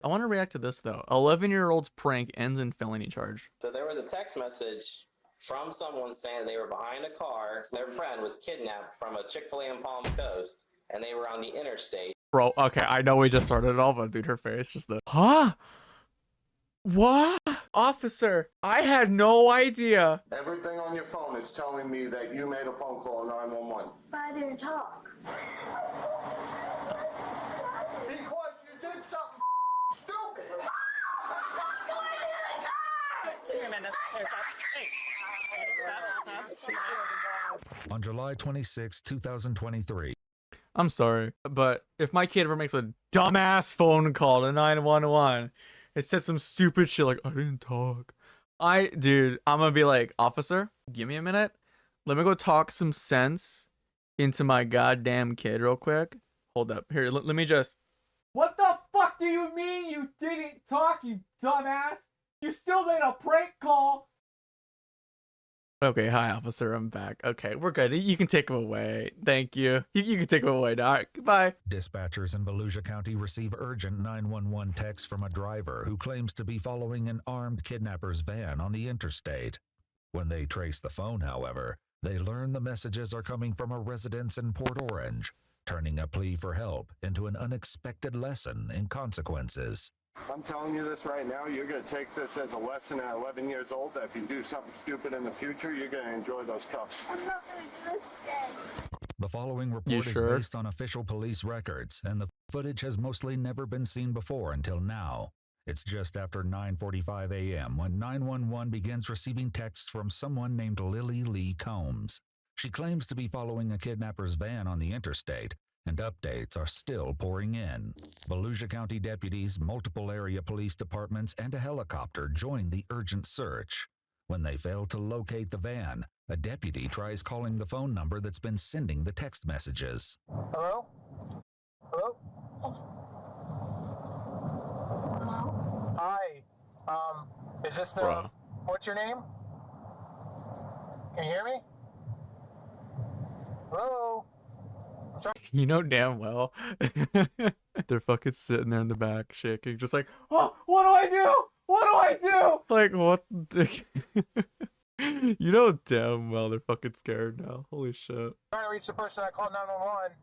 I want to react to this though. 11-year-old's prank ends in felony charge. So there was a text message from someone saying they were behind a car. Their friend was kidnapped from a Chick-fil-A in Palm Coast, and they were on the interstate. Bro, okay, I know we just started it all, but dude, her face, just the, huh? What? Officer, I had no idea. Everything on your phone is telling me that you made a phone call 911. But I didn't talk. Because you did something stupid. Here, Amanda. Here, stop. Hey. Stop. On July 26, 2023. I'm sorry, but if my kid ever makes a dumbass phone call to 911, it says some stupid shit like, I didn't talk. Dude, I'm gonna be like, officer, give me a minute. Let me go talk some sense into my goddamn kid real quick. Hold up. Here, let me just. What the fuck do you mean you didn't talk, you dumbass? You still made a prank call. Okay, hi, officer. I'm back. Okay, we're good. You can take him away. Thank you. You can take him away now. All right, goodbye. Dispatchers in Volusia County receive urgent 911 text from a driver who claims to be following an armed kidnapper's van on the interstate. When they trace the phone, however, they learn the messages are coming from a residence in Port Orange, turning a plea for help into an unexpected lesson in consequences. I'm telling you this right now, you're going to take this as a lesson at 11 years old, that if you do something stupid in the future, you're going to enjoy those cuffs. I'm not going to do this again. The following report is based on official police records, and the footage has mostly never been seen before until now. It's just after 9:45 a.m. when 911 begins receiving texts from someone named Lily Lee Combs. She claims to be following a kidnapper's van on the interstate, and updates are still pouring in. Volusia County deputies, multiple area police departments, and a helicopter join the urgent search. When they fail to locate the van, a deputy tries calling the phone number that's been sending the text messages. Hello? Hello? Hello? Hi. Is this the... Bruh. What's your name? Can you hear me? Hello? You know damn well. They're fucking sitting there in the back shaking, just like, oh, what do I do? What do I do? Like, what the You know damn well they're fucking scared now. Holy shit. Trying to reach the person that called 911.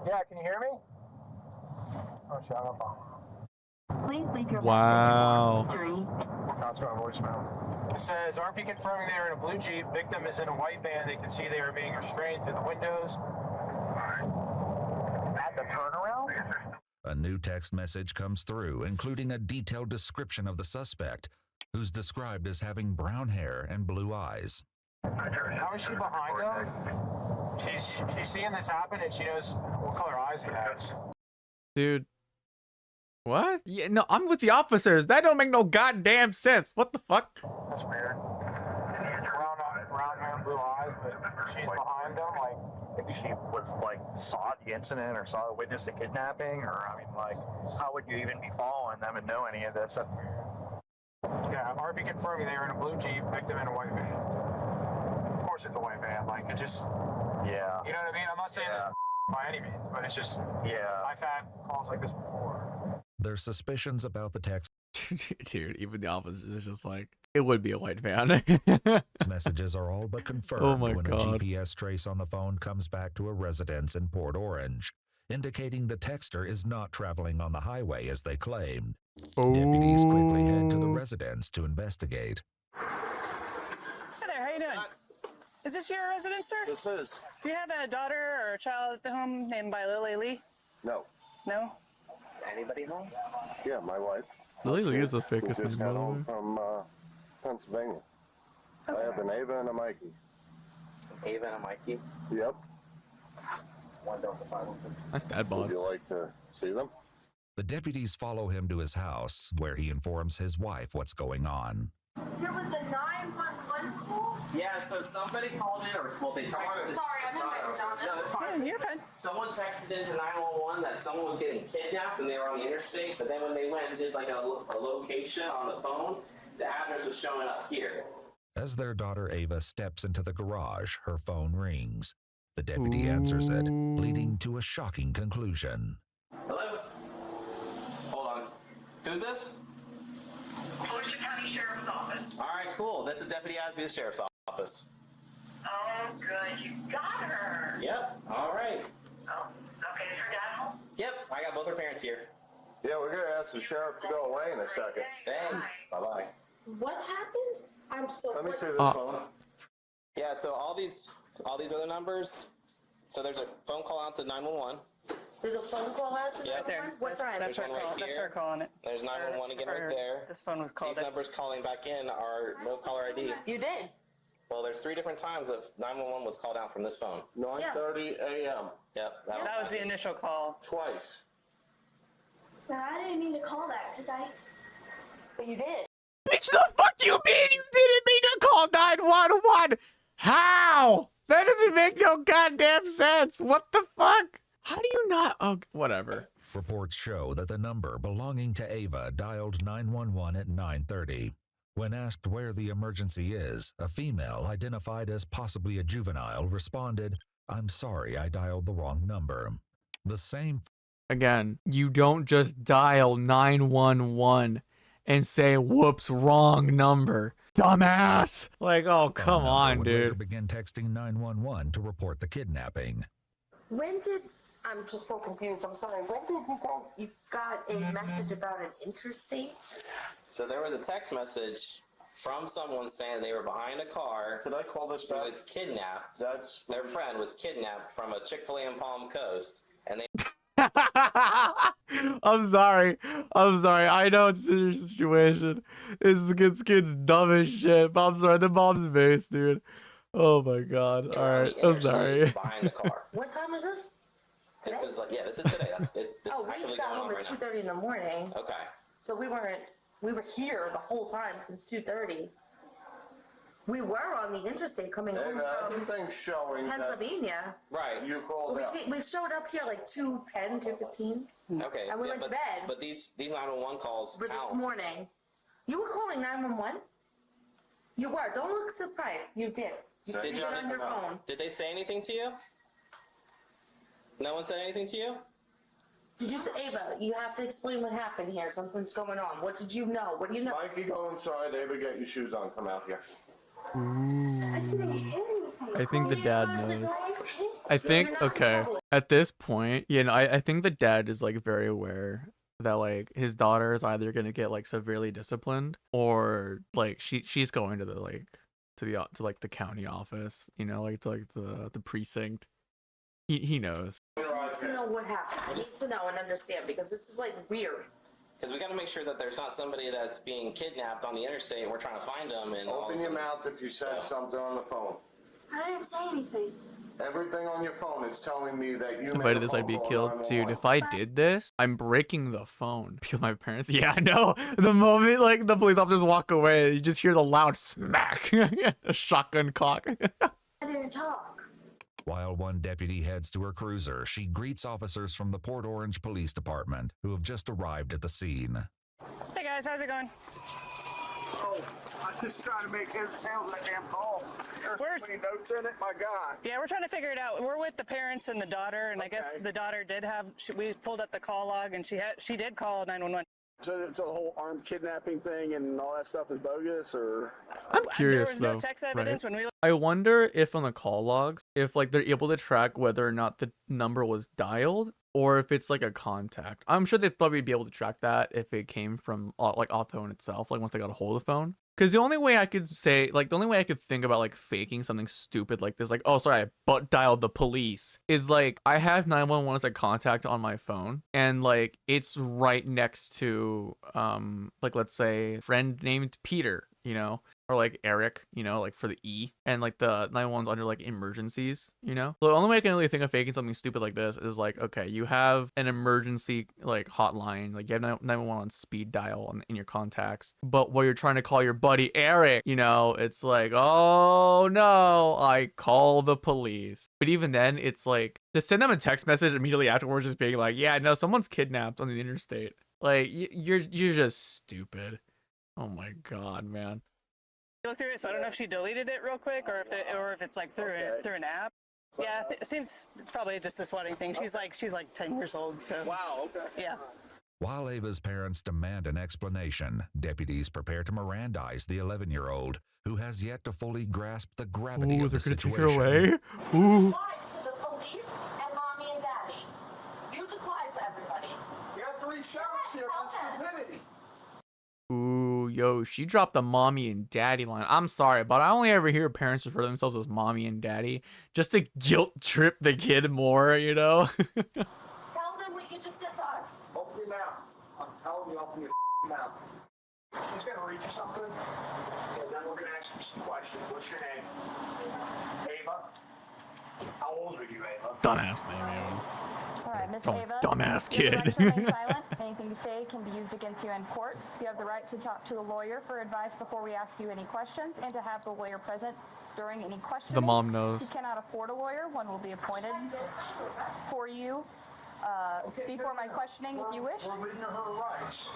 Yeah, can you hear me? Oh shit, I'm on phone. Please leave your Wow. message after the No, it's going to voicemail. It says, RP confirming they are in a blue Jeep. Victim is in a white van. They can see they are being restrained through the windows. At the turnaround? A new text message comes through, including a detailed description of the suspect, who's described as having brown hair and blue eyes. How is she behind them? She's seeing this happen and she knows what color eyes he has. Dude. What? Yeah, no, I'm with the officers. That don't make no goddamn sense. What the fuck? That's weird. Brown hair and blue eyes, but she's behind them. Like, If she was like saw the incident or saw witnessed the kidnapping, or I mean, like, how would you even be following them and know any of this? yeah, RP confirming they were in a blue Jeep, victim in a white van. Of course, it's a white van. Like, it just, Yeah. you know what I mean? I'm not saying this by any means, but it's just, Yeah. I've had calls like this before. Their suspicions about the text Dude, even the officers is just like, it would be a white van. messages are all but confirmed Oh my when God. a GPS trace on the phone comes back to a residence in Port Orange, indicating the texter is not traveling on the highway as they claimed. Deputies quickly head to the residence to investigate. Hi there, how you doing? Is this your residence, sir? This is. Do you have a daughter or a child at the home named by Lily Lee? No. No? Anybody home? Yeah, my wife. Lily Lee is the We fakest just name, got by the home way. from Pennsylvania. I have an Ava and a Mikey. Ava and Mikey. Yep. One Delta 5. Nice dad Would bod. you like to see them? The deputies follow him to his house, where he informs his wife what's going on. There was a 911 call? Yeah, so somebody called in, or well, they texted. Sorry, I'm in my pajamas. No, it's fine. You're fine. Someone texted into 911 that someone was getting kidnapped and they were on the interstate, but then when they went and did like a location on the phone, the address was showing up here. As their daughter Ava steps into the garage, her phone rings. The deputy answers it, leading to a shocking conclusion. Hello? Who's this? Volusia County Sheriff's Office. All right, cool. This is Deputy Asby, the Sheriff's Office. Oh, good. You got her. Yep. All right. Oh, okay. Is her dad home? Yep. I got both her parents here. Yeah, we're gonna ask the sheriff to go away in a second. Thanks. Bye-bye. What happened? I'm so. Let me see this Oh. phone. Yeah, so all these other numbers. So there's a phone call out to 911. There's a phone call out to Yeah. everyone? What time? That's her There's one call. right That's here. her calling it. There's 911 again right there. This phone was called. These numbers calling back in are no caller ID. You did. Well, there's 3 different times of 911 was called out from this phone. 9:30 a.m. Yep. That was the initial call. Twice. No, I didn't mean to call that because I. But you did. Bitch, the fuck you mean you didn't mean to call 911? How? That doesn't make no goddamn sense. What the fuck? How do you not? Oh, whatever. Reports show that the number belonging to Ava dialed 911 at 9:30. When asked where the emergency is, a female identified as possibly a juvenile responded, "I'm sorry, I dialed the wrong number." The same Again, you don't just dial 911 and say, whoops, wrong number. Dumbass. Like, oh, come phone number on, would later dude. begin texting 911 to report the kidnapping. When did. I'm just so confused. I'm sorry. When did you guys. You got a message about an interstate? So there was a text message from someone saying they were behind a car. Could I call this Who back? was kidnapped. That's Their friend was kidnapped from a Chick-fil-A in Palm Coast, and they I'm sorry. I know it's a serious situation. This kid's dumb as shit. But I'm sorry. The mom's base, dude. Oh my god. were All on right. the I'm interstate sorry. behind the car. What time is this? This is this is today. This Oh, is we actually got going on home at right now. 2:30 in the morning. Okay. So we were here the whole time since 2:30. We were on the interstate coming home Ava, from everything's showing that Pennsylvania. Right. you called out. We showed up here like 2:10, 2:15 Okay. and we went to but, bed. But these 911 calls for this count. morning. You were calling 911? You were. Don't look surprised. You did. You Did did you? it on your phone. Did they say anything to you? No one said anything to you? Did you say, Ava, you have to explain what happened here. Something's going on. What did you know? What do you know? Mikey, go inside. Ava, get your shoes on. Come out here. I didn't hit anything. I think the dad knows. I You're think, not in okay. trouble. At this point, I think the dad is like very aware that like his daughter is either gonna get like severely disciplined or like she's going to the county office, like to like the precinct. He knows. I need to know what happened. I need to know and understand because this is like weird. Because we got to make sure that there's not somebody that's being kidnapped on the interstate and we're trying to find them. And all Open of a your sudden- mouth if you said something on the phone. I didn't say anything. Everything on your phone is telling me that you If made I a did this, phone I'd be call killed. Dude, 911. if I did this, I'm breaking the phone. Kill my parents. Yeah, I know. The moment like the police officers walk away, you just hear the loud smack. A shotgun cock. I didn't talk. While one deputy heads to her cruiser, she greets officers from the Port Orange Police Department who have just arrived at the scene. Hey guys, how's it going? Oh, I was just trying to make heads or tails of that damn call. There's Where's- so many notes in it, my God. Yeah, we're trying to figure it out. We're with the parents and the daughter, and I guess Okay. the daughter did have. We pulled up the call log, and she did call 911. So the whole armed kidnapping thing and all that stuff is bogus, or? I'm There curious was though. no text right? evidence when we. I wonder if on the call logs, if like they're able to track whether or not the number was dialed, or if it's like a contact. I'm sure they'd probably be able to track that if it came from like off the phone itself, like once they got a hold of the phone. Because the only way I could say, like the only way I could think about like faking something stupid like this, like, oh sorry, I butt dialed the police, is like I have 911 as a contact on my phone, and like it's right next to like let's say a friend named Peter, or like Eric, like for the E, and like the 911's under like emergencies, So the only way I can really think of faking something stupid like this is like, okay, you have an emergency like hotline, like you have 911 on speed dial in your contacts, but while you're trying to call your buddy Eric, it's like, oh no, I call the police. But even then, it's like to send them a text message immediately afterwards, just being like, yeah, no, someone's kidnapped on the interstate. Like you're just stupid. Oh my god, man. Look through it, so I don't know if she deleted it real quick or if it's like through an app. Yeah, it seems it's probably just the swatting thing. She's like 10 years old, so. Wow, okay. Yeah. While Ava's parents demand an explanation, deputies prepare to Mirandize the 11-year-old, who has yet to fully grasp the gravity of the situation. They're gonna take her away? Ooh. Lied to the police and mommy and daddy. You just lied to everybody. You have 3 shots here for stupidity. Ooh, yo, she dropped the mommy and daddy line. I'm sorry, but I only ever hear parents refer to themselves as mommy and daddy just to guilt trip the kid more, you know? Tell them what you just said to us. Open your mouth. I'm telling you, open your mouth. She's gonna read you something, and then we're gonna ask you some questions. What's your name? Ava. How old are you, Ava? Dumbass name, man. All right, Miss Ava. Dumbass You have the right to kid. remain silent. Anything you say can be used against you in court. You have the right to talk to a lawyer for advice before we ask you any questions, and to have the lawyer present during any questioning. The mom If knows. you cannot afford a lawyer, one will be appointed for you before my questioning, if you wish. We're reading her rights.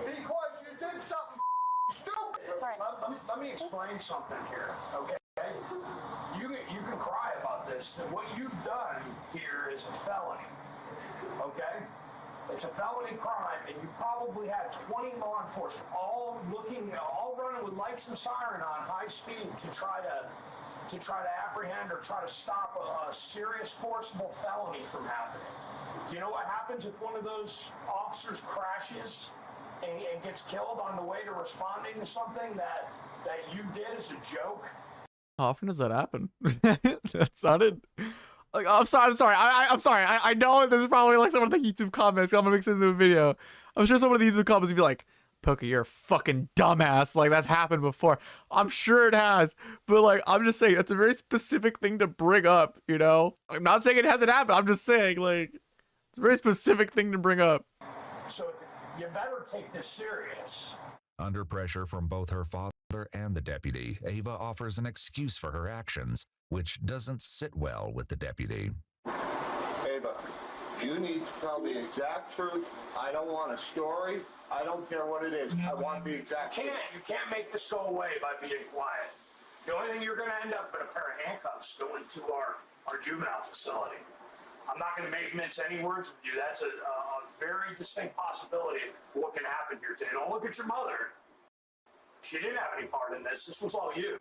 Because you did something stupid. Right. Let me explain something here, okay? You can cry about this. What you've done here is a felony, okay? It's a felony crime, and you probably had 20 law enforcement all running with lights and siren on high speed to try to apprehend or try to stop a serious forcible felony from happening. Do you know what happens if one of those officers crashes and gets killed on the way to responding to something that you did as a joke? How often does that happen? That sounded like I'm sorry. I'm sorry. I know this is probably like some of the YouTube comments. I'm gonna mix it into a video. I'm sure some of the YouTube comments would be like, Pokaie, you're a fucking dumbass. Like, that's happened before. I'm sure it has. But like, I'm just saying it's a very specific thing to bring up, you know? I'm not saying it hasn't happened. I'm just saying, like, it's a very specific thing to bring up. So you better take this serious. Under pressure from both her father and the deputy, Ava offers an excuse for her actions, which doesn't sit well with the deputy. Ava, you need to tell the exact truth. I don't want a story. I don't care what it is. I want the exact truth. You can't make this go away by being quiet. The only thing you're going to end up with a pair of handcuffs going to our juvenile facility. I'm not going to mince any words with you. That's a very distinct possibility of what can happen here today. Don't look at your mother. She didn't have any part in this. This was all you.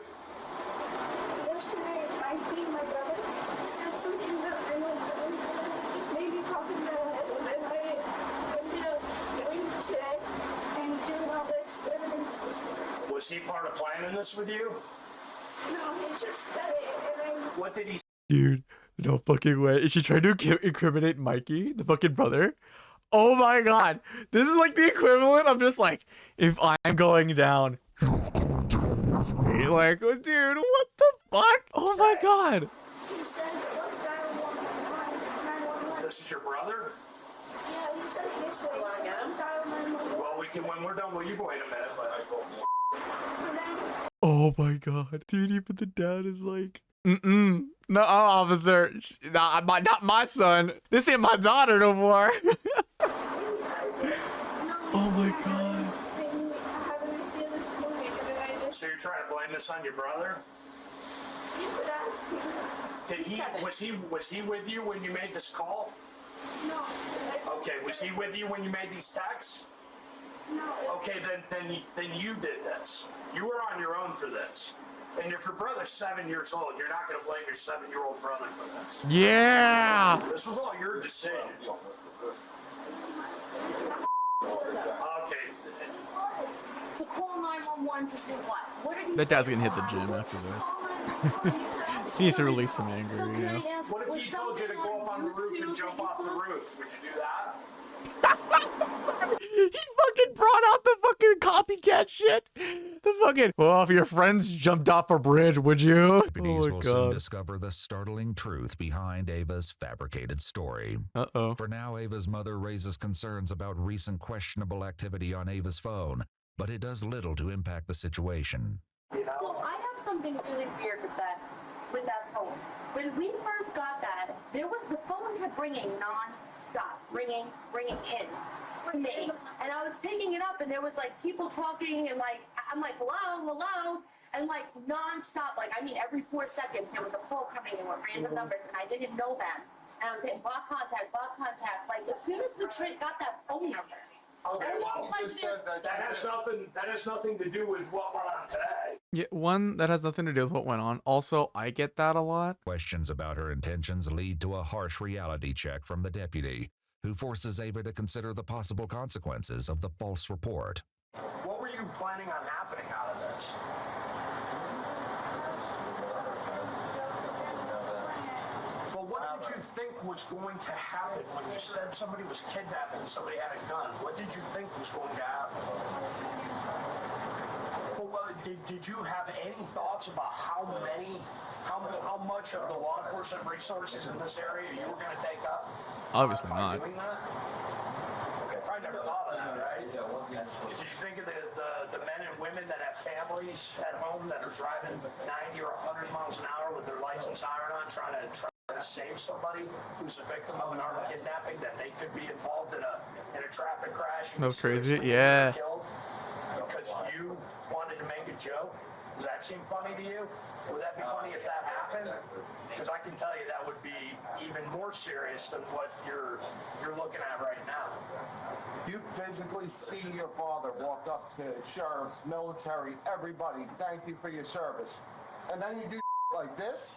Yesterday, I think my brother said something that I don't just made me pop in my head, and then I ended up doing it today and doing all this. Was he part of planning this with you? No, he just said it, and What did he Dude, no fucking way. Is she trying to incriminate Mikey, the fucking brother? Oh my god. This is like the equivalent of just like, if I'm going down. Like, dude, what the fuck? Oh my god. he said, let's dial 911. This is your brother? Yeah, he said it yesterday. You want to get him? Dial 911. Well, we can, when we're done, well, you go in a minute, but I told you. Oh my god. Dude, even the dad is like, no, officer. Not my son. This ain't my daughter no more. Oh my god. So you're trying to blame this on your brother? Did he? Was he with you when you made this call? No. Okay. Was he with you when you made these texts? No. Okay. Then you did this. You were on your own for this. And if your brother's 7 years old, you're not going to blame your 7-year-old brother for this. Yeah. This was all your decision. Okay. To call 911 to say what? What did he That say? dad's gonna hit the gym after this. He needs to release some anger, So you can know? I ask, What if was he told you to something go up on the roof and YouTube jump that you off the saw? roof? Would you do that? He fucking brought out the fucking copycat shit. The fucking, well, if your friends jumped off a bridge, would you? Deputies Oh my will soon god. discover the startling truth behind Ava's fabricated story. Uh-oh. For now, Ava's mother raises concerns about recent questionable activity on Ava's phone, but it does little to impact the situation. So I have something really weird with that phone. When we first got that, the phone kept ringing non-stop, ringing in to me. And I was picking it up and there was like people talking and like, I'm like, hello. And like non-stop, like I mean every 4 seconds there was a call coming in with random numbers and I didn't know them. And I was saying block contact. Like as soon as we got that phone number. Okay, well, like this. that has nothing to do with what went on today. Yeah, one, that has nothing to do with what went on. Also, I get that a lot. Questions about her intentions lead to a harsh reality check from the deputy, who forces Ava to consider the possible consequences of the false report. What were you planning on happening out of this? Well, what did you think was going to happen when you said somebody was kidnapped and somebody had a gun? What did you think was going to happen? Well, did you have any thoughts about how much of the law enforcement resources in this area you were going to take up? Obviously by not. doing that? Okay, probably never thought of that, right? Did you think of the men and women that have families at home that are driving 90 or 100 miles an hour with their lights and siren on, trying to save somebody who's a victim of an armed kidnapping, that they could be involved in a traffic crash? That's crazy. Yeah. Because you wanted to make a joke? Does that seem funny to you? Would that be funny if that happened? Because I can tell you that would be even more serious than what you're looking at right now. You physically see your father walk up to sheriffs, military, everybody, thank you for your service. And then you do like this?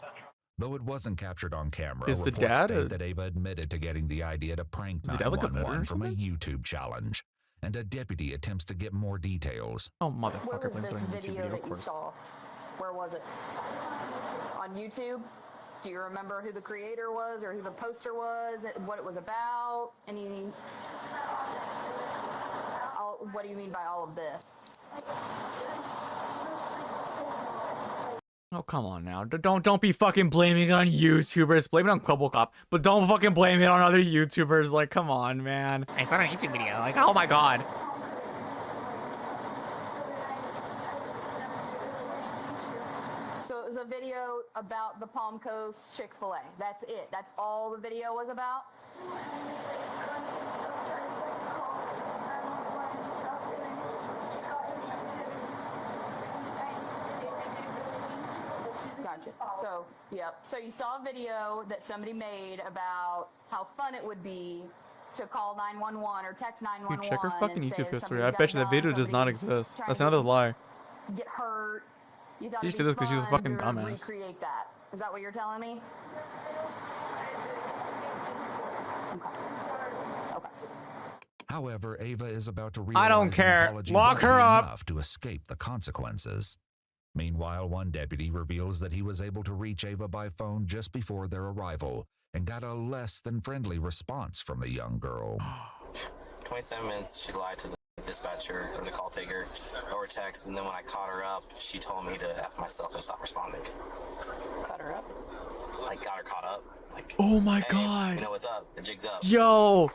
Though it wasn't captured on camera, Is the reports dad state a- that Ava admitted to getting the idea to prank the dad like a veteran 911 or from a something? YouTube challenge, and a deputy attempts to get more details. Oh, Where motherfucker, was blames it this on YouTube video video, of that you course. saw? Where was it? On YouTube? Do you remember who the creator was or who the poster was? What it was about? What do you mean by all of this? Oh, come on now. Don't be fucking blaming it on YouTubers. Blame it on Cop, but don't fucking blame it on other YouTubers. Like, come on, man. I saw it on a YouTube video. Like, oh my god. So it was a video about the Palm Coast Chick-fil-A. That's it. That's all the video was about? Gotcha. So, yep. So you saw a video that somebody made about how fun it would be to call 911 or text 911. Dude, check her fucking and say YouTube history. somebody's I got bet you a that video gun, does not somebody's exist. trying That's to another lie. get hurt. You thought She just it'd did be this 'cause she's a fun fucking to dumbass. recreate that. Is that what you're telling me? Okay. However, Ava is about to I realize don't an care. apology Lock won't be her up. enough to escape the consequences. Meanwhile, one deputy reveals that he was able to reach Ava by phone just before their arrival and got a less than friendly response from the young girl. 27 minutes, she lied to the dispatcher or the call taker over text, and then when I caught her up, she told me to F myself and stop responding. Cut her up. Like, got her caught up. Like, Oh my hey, god. you know what's up? The jig's up. Yo.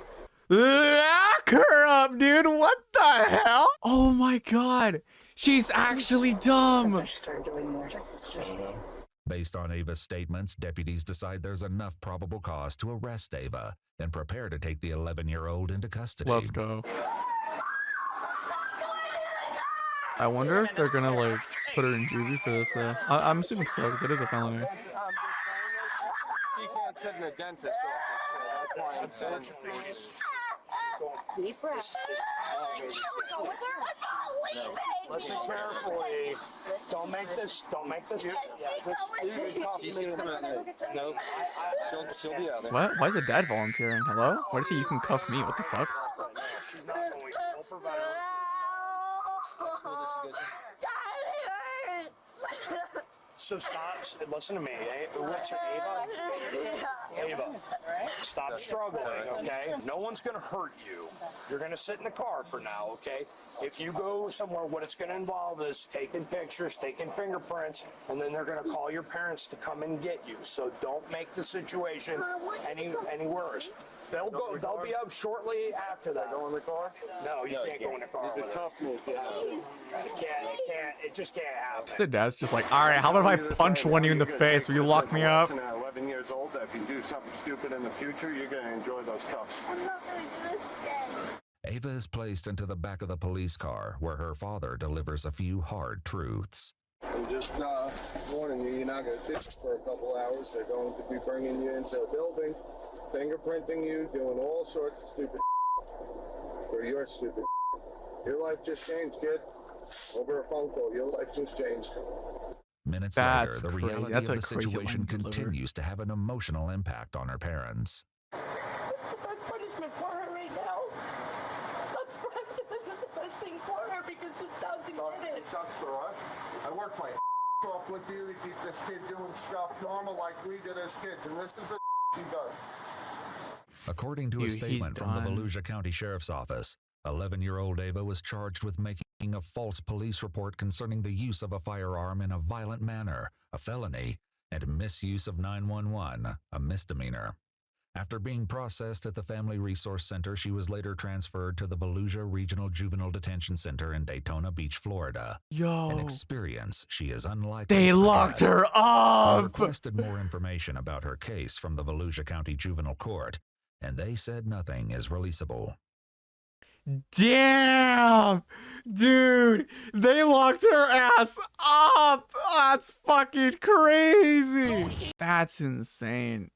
Lock her up, dude. What the hell? Oh my god. She's actually dumb. That's why she started doing more text messages. Based on Ava's statements, deputies decide there's enough probable cause to arrest Ava and prepare to take the 11-year-old into custody. Let's go. I wonder if they're gonna like put her in juvie for this though. I'm assuming so because it is a felony. She can't sit in a dentist office, so that's why I'm saying. Deep breath. Listen carefully. Don't make this. You can talk to me. No, she'll be out there. What? Why is the dad volunteering? Hello? Why does he you can cuff me? What the fuck? She's not going. Don't provide her. So stop. Listen to me. What's your Ava? Ava, stop struggling, okay? No one's gonna hurt you. You're gonna sit in the car for now, okay? If you go somewhere, what it's gonna involve is taking pictures, taking fingerprints, and then they're gonna call your parents to come and get you. So don't make the situation any worse. They'll be up shortly after that. Go in the car? No, you can't go in the car. You can cuff me if you have to. It just can't happen. The dad's just like, all right, how about if I punch one of you in the face? Will you lock me up? At 11 years old, that if you do something stupid in the future, you're going to enjoy those cuffs. I'm not gonna do this again. Ava is placed into the back of the police car where her father delivers a few hard truths. I'm just warning you, you're not going to sit for a couple hours. They're going to be bringing you into a building, fingerprinting you, doing all sorts of stupid for your stupid. Your life just changed, kid. Over a phone call, your life just changed. Minutes That's later, the crazy. reality That's of a the crazy situation line to deliver. continues to have an emotional impact on her parents. This is the best punishment for her right now. So I'm surprised that this is the best thing for her because she's doubting it. It sucks for us. I work my off with you to keep this kid doing stuff normal like we did as kids, and this is the she does. According to a Dude, he's statement from the done. Volusia County Sheriff's Office, 11-year-old Ava was charged with making a false police report concerning the use of a firearm in a violent manner, a felony, and misuse of 911, a misdemeanor. After being processed at the Family Resource Center, she was later transferred to the Volusia Regional Juvenile Detention Center in Daytona Beach, Florida. An Yo, experience she is unlikely they to locked forget. her We up. requested more information about her case from the Volusia County Juvenile Court, and they said nothing is releasable. Damn, dude, they locked her ass up. That's fucking crazy. That's insane.